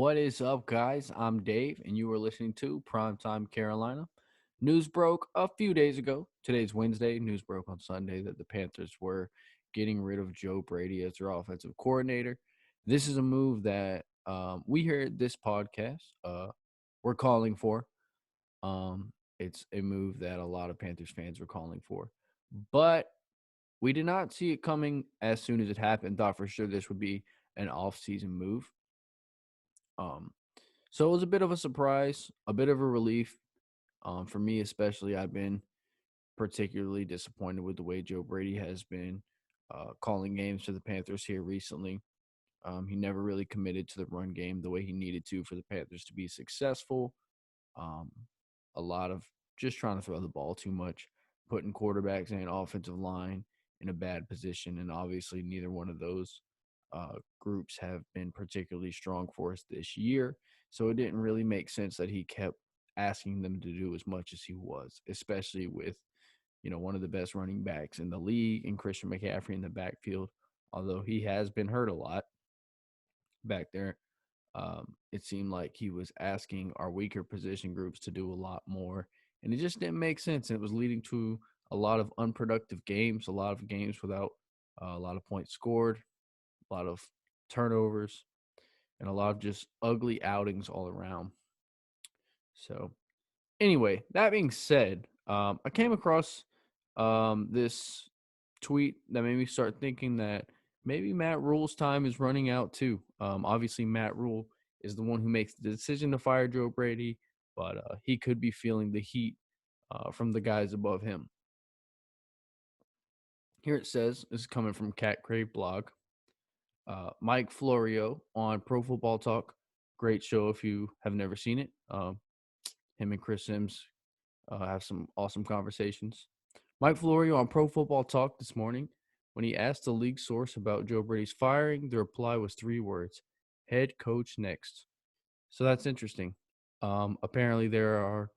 What is up, guys? I'm Dave, and you are listening to Primetime Carolina. News broke a few days ago. Today's Wednesday. News broke on Sunday that the Panthers were getting rid of Joe Brady as their offensive coordinator. This is a move that we here at this podcast we're calling for. It's a move that a lot of Panthers fans were calling for, but we did not see it coming as soon as it happened. Thought for sure this would be an off-season move. Um, So it was a bit of a surprise, a bit of a relief for me, especially. I've been particularly disappointed with the way Joe Brady has been calling games for the Panthers here recently. He never really committed to the run game the way he needed to for the Panthers to be successful. Um, a lot of just trying to throw the ball too much, putting quarterbacks and offensive line in a bad position, and obviously neither one of those groups have been particularly strong for us this year. So it didn't really make sense that he kept asking them to do as much as he was, especially with one of the best running backs in the league and Christian McCaffrey in the backfield. Although he has been hurt a lot back there, it seemed like he was asking our weaker position groups to do a lot more, and it just didn't make sense. And it was leading to a lot of unproductive games, a lot of games without a lot of points scored, a lot of turnovers, and a lot of just ugly outings all around. So, anyway, that being said, I came across this tweet that made me start thinking that maybe Matt Rule's time is running out too. Obviously, Matt Rhule is the one who makes the decision to fire Joe Brady, but he could be feeling the heat from the guys above him. Here it says, this is coming from Cat Crave blog. Mike Florio on Pro Football Talk. Great show if you have never seen it. Him and Chris Sims have some awesome conversations. Mike Florio on Pro Football Talk this morning, when he asked the league source about Joe Brady's firing, the reply was three words: head coach next. So that's interesting. Apparently, there are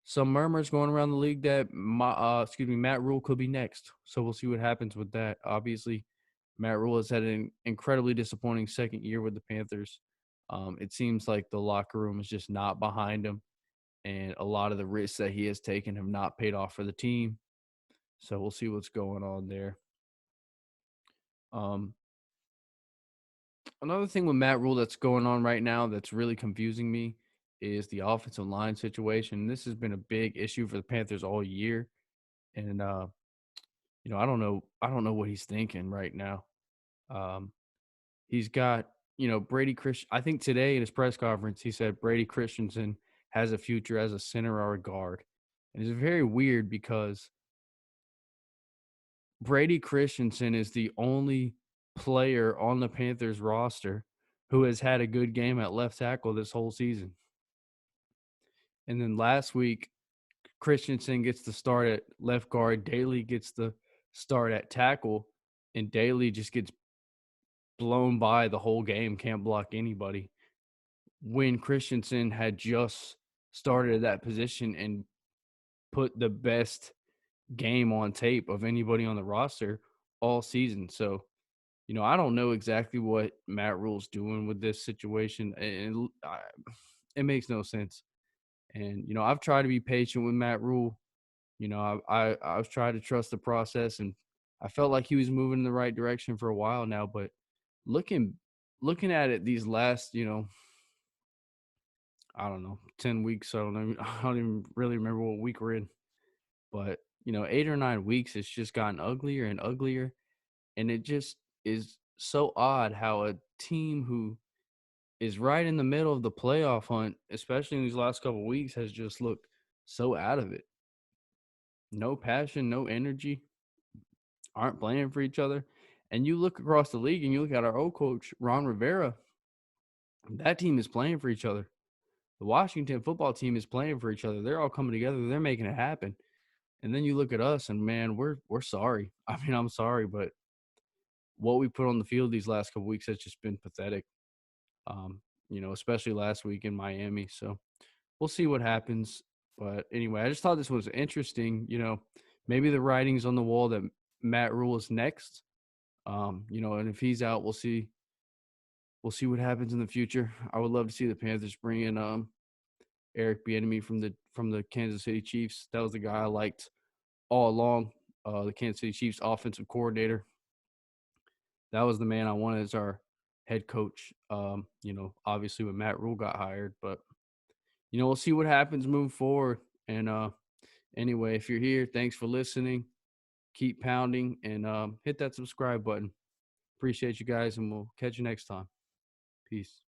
some murmurs going around the league that Matt Rhule could be next. So we'll see what happens with that. Obviously, Matt Rhule has had an incredibly disappointing second year with the Panthers. It seems like the locker room is just not behind him, and a lot of the risks that he has taken have not paid off for the team. So we'll see what's going on there. Um, Another thing with Matt Rhule that's going on right now that's really confusing me is the offensive line situation. This has been a big issue for the Panthers all year, and I don't know what he's thinking right now. Um, he's got Brady Christian. I think today in his press conference he said Brady Christensen has a future as a center or a guard, and it's very weird because Brady Christensen is the only player on the Panthers roster who has had a good game at left tackle this whole season. And then last week, Christensen gets the start at left guard, Daly gets the start at tackle, and Daly just gets blown by the whole game, can't block anybody. When Christensen had just started at that position and put the best game on tape of anybody on the roster all season. So I don't know exactly what Matt Rhule's doing with this situation, and it makes no sense. And I've tried to be patient with Matt Rhule. I've tried to trust the process, and I felt like he was moving in the right direction for a while now. But looking looking at it these last, I don't know, 10 weeks. I don't know. I don't even really remember what week we're in, but 8 or 9 weeks, it's just gotten uglier and uglier. And it just is so odd how a team who is right in the middle of the playoff hunt, especially in these last couple of weeks, has just looked so out of it. No passion, no energy, aren't playing for each other. And you look across the league and you look at our old coach, Ron Rivera, that team is playing for each other. The Washington football team is playing for each other. They're all coming together. They're making it happen. And then you look at us and, man, we're sorry. I mean, I'm sorry, but what we put on the field these last couple weeks has just been pathetic. Especially last week in Miami. So we'll see what happens. But anyway, I just thought this was interesting. Maybe the writing's on the wall that Matt Rhule is next. And if he's out, we'll see we'll see what happens in the future. I would love to see the Panthers bring in Eric Bieniemy from the Kansas City Chiefs. That was the guy I liked all along. The Kansas City Chiefs offensive coordinator. That was the man I wanted as our head coach. Obviously when Matt Rhule got hired, but we'll see what happens moving forward. And anyway, if you're here, thanks for listening. Keep pounding and hit that subscribe button. Appreciate you guys, and we'll catch you next time. Peace.